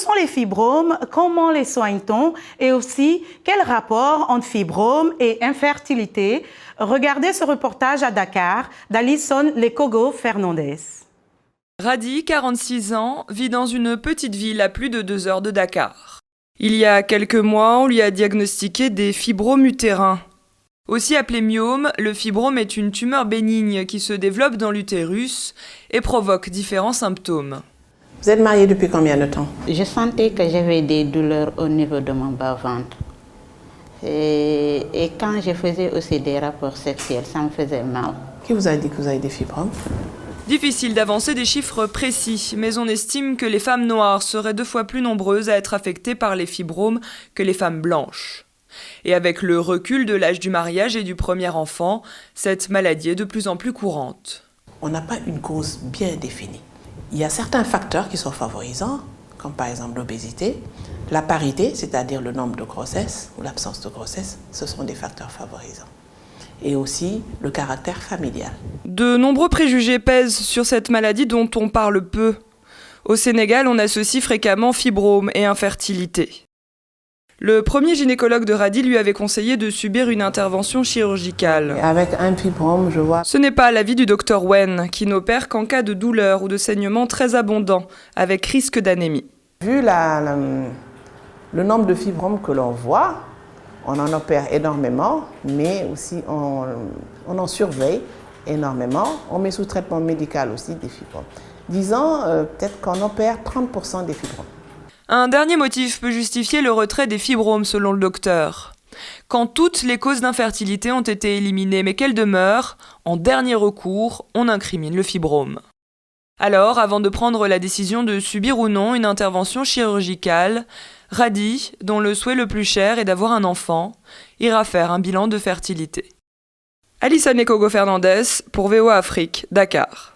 sont les fibromes? Comment les soigne-t-on? Et aussi, quel rapport entre fibromes et infertilité? Regardez ce reportage à Dakar d'Alison Lekogo Fernandez. Radi, 46 ans, vit dans une petite ville à plus de 2 heures de Dakar. Il y a quelques mois, on lui a diagnostiqué des fibromes utérins. Aussi appelé myome, le fibrome est une tumeur bénigne qui se développe dans l'utérus et provoque différents symptômes. Vous êtes mariée depuis combien de temps? Je sentais que j'avais des douleurs au niveau de mon bas-ventre. Et quand je faisais aussi des rapports sexuels, ça me faisait mal. Qui vous a dit que vous avez des fibromes? Difficile d'avancer des chiffres précis, mais on estime que les femmes noires seraient 2 fois plus nombreuses à être affectées par les fibromes que les femmes blanches. Et avec le recul de l'âge du mariage et du premier enfant, cette maladie est de plus en plus courante. On n'a pas une cause bien définie. Il y a certains facteurs qui sont favorisants, comme par exemple l'obésité. La parité, c'est-à-dire le nombre de grossesses ou l'absence de grossesse, ce sont des facteurs favorisants. Et aussi le caractère familial. De nombreux préjugés pèsent sur cette maladie dont on parle peu. Au Sénégal, on associe fréquemment fibrome et infertilité. Le premier gynécologue de Radi lui avait conseillé de subir une intervention chirurgicale. Avec un fibrome, je vois... Ce n'est pas l'avis du docteur Wen, qui n'opère qu'en cas de douleur ou de saignement très abondant, avec risque d'anémie. Vu le nombre de fibromes que l'on voit, on en opère énormément, mais aussi on en surveille énormément. On met sous traitement médical aussi des fibromes. Disons peut-être qu'on opère 30% des fibromes. Un dernier motif peut justifier le retrait des fibromes selon le docteur. Quand toutes les causes d'infertilité ont été éliminées mais qu'elles demeurent, en dernier recours, on incrimine le fibrome. Alors, avant de prendre la décision de subir ou non une intervention chirurgicale, Radi, dont le souhait le plus cher est d'avoir un enfant, ira faire un bilan de fertilité. Alison Lekogo Fernandez pour VOA Afrique, Dakar.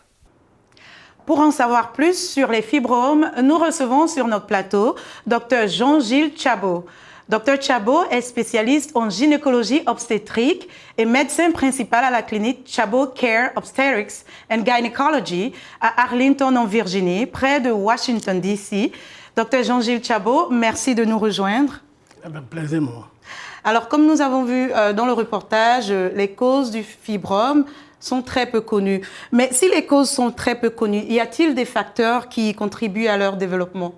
Pour en savoir plus sur les fibromes, nous recevons sur notre plateau Dr Jean-Gilles Tchabo. Dr Tchabo est spécialiste en gynécologie obstétrique et médecin principal à la clinique Tchabo Care Obstetrics and Gynecology à Arlington en Virginie, près de Washington DC. Dr Jean-Gilles Tchabo, merci de nous rejoindre. Avec plaisir, moi. Alors, comme nous avons vu dans le reportage, les causes du fibrome sont très peu connues. Mais si les causes sont très peu connues, y a-t-il des facteurs qui contribuent à leur développement?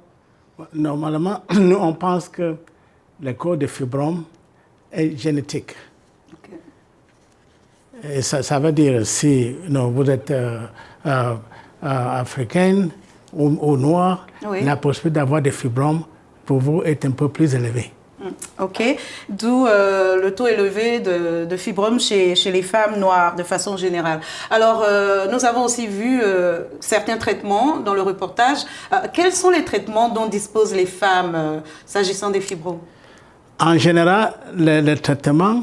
Normalement, nous, on pense que la cause des fibromes est génétique. Okay. Et ça veut dire, si vous êtes africaine ou noire, oui, la possibilité d'avoir des fibromes pour vous est un peu plus élevée. OK. D'où le taux élevé de fibromes chez les femmes noires de façon générale. Alors, nous avons aussi vu certains traitements dans le reportage. Quels sont les traitements dont disposent les femmes s'agissant des fibromes? En général, le traitement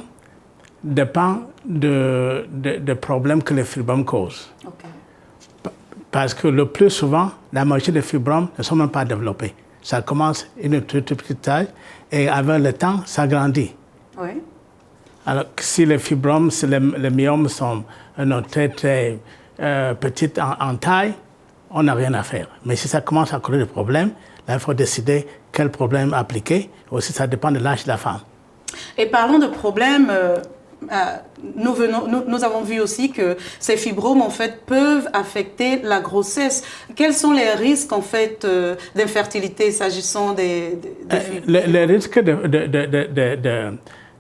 dépend de problèmes que les fibromes causent. Okay. Parce que le plus souvent, la majorité des fibromes ne sont même pas développés. Ça commence une toute petite taille et avec le temps, ça grandit. Oui. Alors, si les fibromes, si les myomes sont très, très petites en taille, on n'a rien à faire. Mais si ça commence à causer des problèmes, là, il faut décider quel problème appliquer. Aussi, ça dépend de l'âge de la femme. Et parlons de problèmes. Nous avons vu aussi que ces fibromes en fait peuvent affecter la grossesse. Quels sont les risques en fait d'infertilité s'agissant des fibromes? Les risques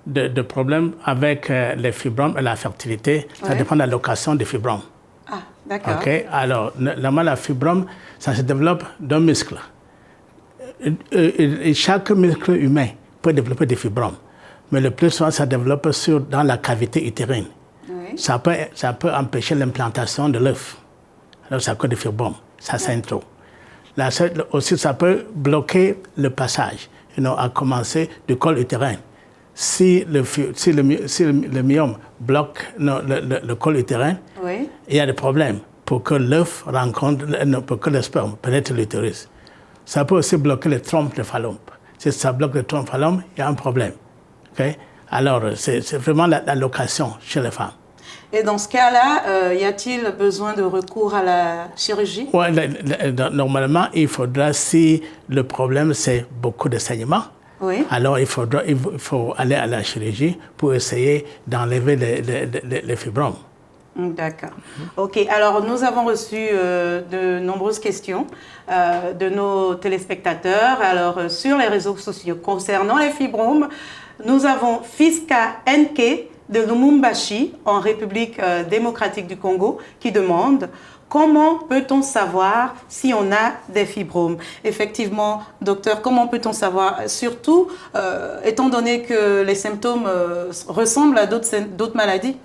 de problèmes avec les fibromes et la fertilité, ça ouais, dépend de la location des fibromes. Ah, d'accord. Okay? Alors, la fibrome, ça se développe d'un muscle. Et chaque muscle humain peut développer des fibromes. Mais le plus souvent, ça développe dans la cavité utérine. Oui. Ça peut empêcher l'implantation de l'œuf. Alors, ça cause des fibromes. Ça saigne trop. Aussi, ça peut bloquer le passage, à commencer du col utérin. Si le myome bloque le col utérin, oui, il y a des problèmes pour que l'œuf pour que le sperme pénètre l'utérus. Ça peut aussi bloquer le trompe de Fallope. Si ça bloque le trompe de Fallope, il y a un problème. Okay? Alors, c'est vraiment la location chez les femmes. Et dans ce cas-là, y a-t-il besoin de recours à la chirurgie? Ouais, normalement, il faudra, si le problème c'est beaucoup de saignement, Oui. alors il faut aller à la chirurgie pour essayer d'enlever les fibromes. D'accord. OK. Alors, nous avons reçu de nombreuses questions de nos téléspectateurs. Alors, sur les réseaux sociaux concernant les fibromes, nous avons Fiska Nk de Lumumbashi, en République démocratique du Congo, qui demande comment peut-on savoir si on a des fibromes? Effectivement, docteur, comment peut-on savoir? Surtout, étant donné que les symptômes ressemblent à d'autres maladies.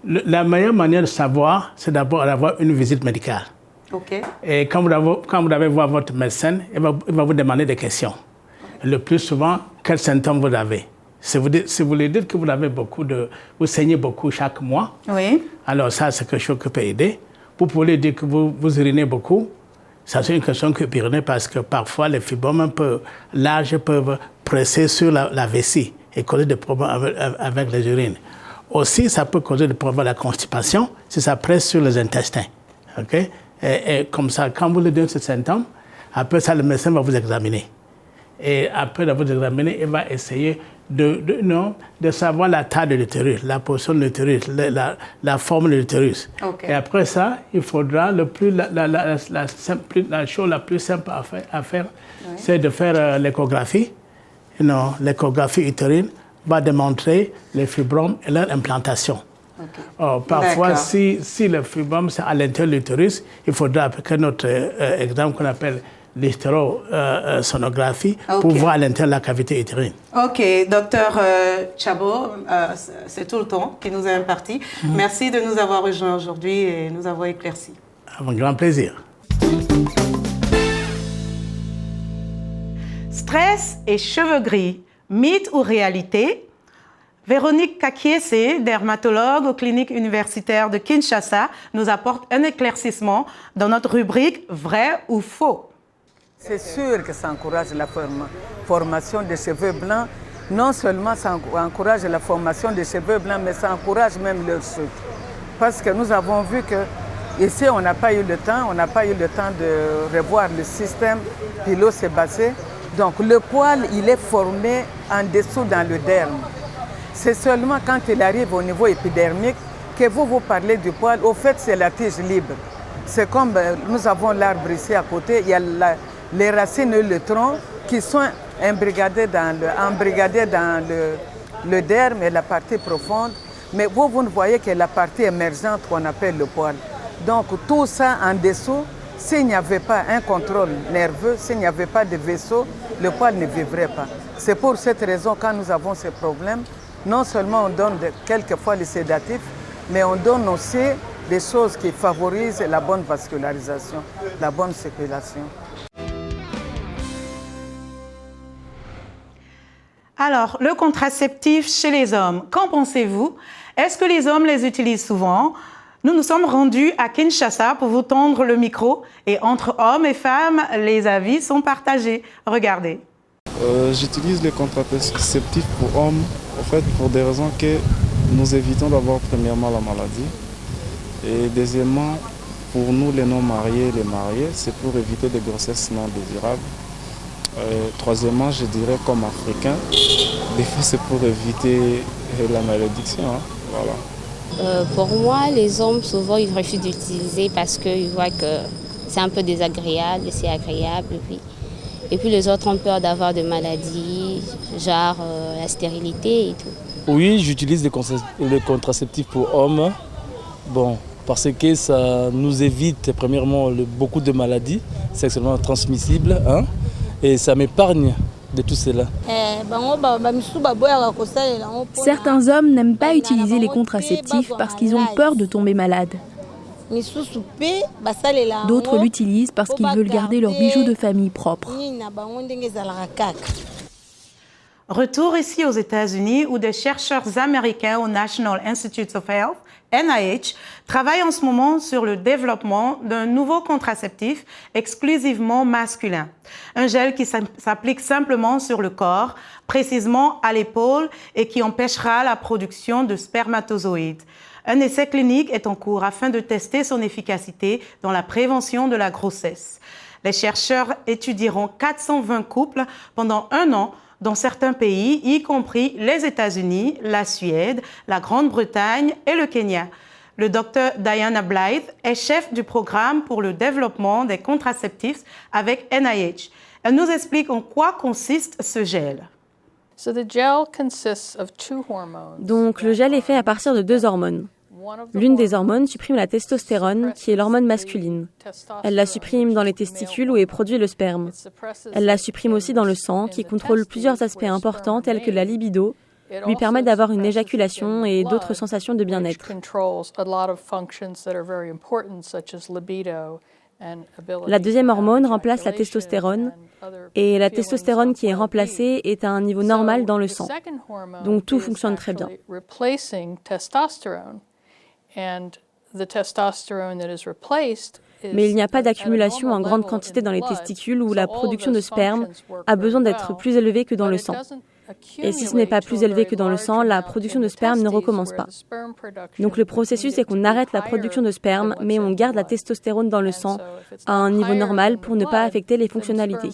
La meilleure manière de savoir, c'est d'abord d'avoir une visite médicale. OK. Et quand vous allez voir votre médecin, il va vous demander des questions. Le plus souvent, quels symptômes vous avez? Si vous lui dites que vous saignez beaucoup chaque mois, Oui. alors ça, c'est quelque chose qui peut aider. Vous pouvez lui dire que vous urinez beaucoup. Ça, c'est une question qui peut uriner parce que parfois, les fibromes un peu larges peuvent presser sur la vessie et causer des problèmes avec les urines. Aussi, ça peut causer des problèmes de la constipation si ça presse sur les intestins. Okay? Et comme ça, quand vous lui donnez ce symptôme, après ça, le médecin va vous examiner. Et après vous examiner, il va essayer de savoir la taille de l'utérus, la position de l'utérus, la forme de l'utérus. Okay. Et après ça, il faudra la chose la plus simple à faire, oui, c'est de faire l'échographie. L'échographie utérine va démontrer les fibromes et leur implantation. Okay. Parfois, si le fibrome c'est à l'intérieur de l'utérus, il faudra appliquer notre exemple qu'on appelle l'hystérosonographie, okay, pour voir à l'intérieur de la cavité utérine. OK, docteur Tchabo, c'est tout le temps qui nous est imparti. Merci de nous avoir rejoints aujourd'hui et nous avoir éclaircis. Avec grand plaisir. Stress et cheveux gris, mythe ou réalité? Véronique Kakiese, dermatologue aux cliniques universitaires de Kinshasa, nous apporte un éclaircissement dans notre rubrique « Vrai ou faux ». C'est sûr que ça encourage la formation des cheveux blancs. Non seulement ça encourage la formation des cheveux blancs, mais ça encourage même leur chute. Parce que nous avons vu que ici, on n'a pas eu le temps de revoir le système pilosébacé. Donc le poil, il est formé en dessous dans le derme. C'est seulement quand il arrive au niveau épidermique que vous parlez du poil. Au fait, c'est la tige libre. C'est comme nous avons l'arbre ici à côté, il y a les racines et le tronc qui sont embrigadés dans le derme et la partie profonde. Mais vous ne voyez que la partie émergente qu'on appelle le poil. Donc tout ça en dessous, s'il n'y avait pas un contrôle nerveux, s'il n'y avait pas de vaisseau, le poil ne vivrait pas. C'est pour cette raison, quand nous avons ces problèmes, non seulement on donne quelquefois les sédatifs, mais on donne aussi des choses qui favorisent la bonne vascularisation, la bonne circulation. Alors, le contraceptif chez les hommes, qu'en pensez-vous? Est-ce que les hommes les utilisent souvent? Nous nous sommes rendus à Kinshasa pour vous tendre le micro et entre hommes et femmes, les avis sont partagés. Regardez. J'utilise les contraceptifs pour hommes, en fait, pour des raisons que nous évitons d'avoir premièrement la maladie. Et deuxièmement, pour nous les non-mariés, les mariés, c'est pour éviter des grossesses non désirables. Troisièmement, je dirais comme Africain, des fois c'est pour éviter la malédiction. Hein, voilà. Pour moi, les hommes, souvent, ils refusent d'utiliser parce qu'ils voient que c'est un peu désagréable, c'est agréable. Et puis les autres ont peur d'avoir des maladies, genre la stérilité et tout. Oui, j'utilise les contraceptifs pour hommes, bon, parce que ça nous évite premièrement beaucoup de maladies sexuellement transmissibles, hein, et ça m'épargne de tout cela. Certains hommes n'aiment pas utiliser les contraceptifs parce qu'ils ont peur de tomber malades. D'autres l'utilisent parce qu'ils veulent garder leurs bijoux de famille propres. Retour ici aux États-Unis où des chercheurs américains au National Institutes of Health, NIH, travaillent en ce moment sur le développement d'un nouveau contraceptif exclusivement masculin. Un gel qui s'applique simplement sur le corps, précisément à l'épaule, et qui empêchera la production de spermatozoïdes. Un essai clinique est en cours afin de tester son efficacité dans la prévention de la grossesse. Les chercheurs étudieront 420 couples pendant 1 an dans certains pays, y compris les États-Unis, la Suède, la Grande-Bretagne et le Kenya. Le docteur Diana Blythe est chef du programme pour le développement des contraceptifs avec NIH. Elle nous explique en quoi consiste ce gel. Donc le gel est fait à partir de 2 hormones. L'une des hormones supprime la testostérone, qui est l'hormone masculine. Elle la supprime dans les testicules où est produit le sperme. Elle la supprime aussi dans le sang, qui contrôle plusieurs aspects importants tels que la libido, lui permet d'avoir une éjaculation et d'autres sensations de bien-être. La deuxième hormone remplace la testostérone, et la testostérone qui est remplacée est à un niveau normal dans le sang. Donc tout fonctionne très bien. Mais il n'y a pas d'accumulation en grande quantité dans les testicules où la production de sperme a besoin d'être plus élevée que dans le sang. Et si ce n'est pas plus élevé que dans le sang, la production de sperme ne recommence pas. Donc le processus est qu'on arrête la production de sperme, mais on garde la testostérone dans le sang à un niveau normal pour ne pas affecter les fonctionnalités.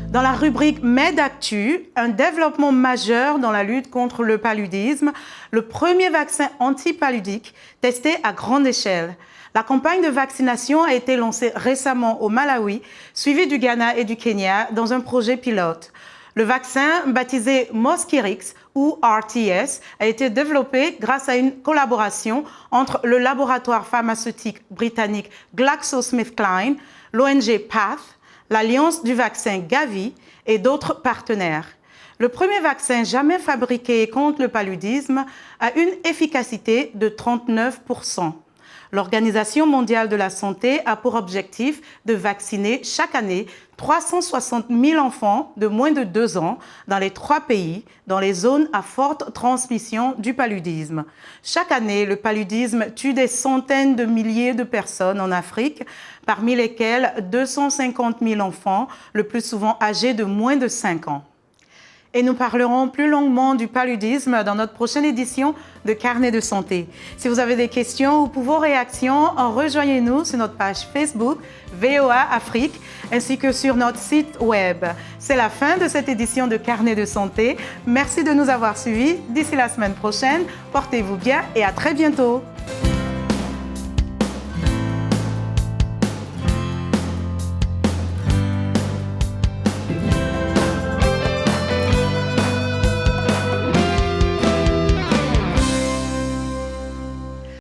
Dans la rubrique MedActu, un développement majeur dans la lutte contre le paludisme, le premier vaccin antipaludique testé à grande échelle. La campagne de vaccination a été lancée récemment au Malawi, suivie du Ghana et du Kenya dans un projet pilote. Le vaccin, baptisé Mosquirix ou RTS, a été développé grâce à une collaboration entre le laboratoire pharmaceutique britannique GlaxoSmithKline, l'ONG PATH, l'Alliance du vaccin Gavi et d'autres partenaires. Le premier vaccin jamais fabriqué contre le paludisme a une efficacité de 39%. L'Organisation mondiale de la santé a pour objectif de vacciner chaque année 360 000 enfants de moins de 2 ans dans les 3 pays, dans les zones à forte transmission du paludisme. Chaque année, le paludisme tue des centaines de milliers de personnes en Afrique, parmi lesquelles 250 000 enfants, le plus souvent âgés de moins de 5 ans. Et nous parlerons plus longuement du paludisme dans notre prochaine édition de Carnet de santé. Si vous avez des questions ou pour vos réactions, rejoignez-nous sur notre page Facebook VOA Afrique ainsi que sur notre site web. C'est la fin de cette édition de Carnet de santé. Merci de nous avoir suivis. D'ici la semaine prochaine, portez-vous bien et à très bientôt.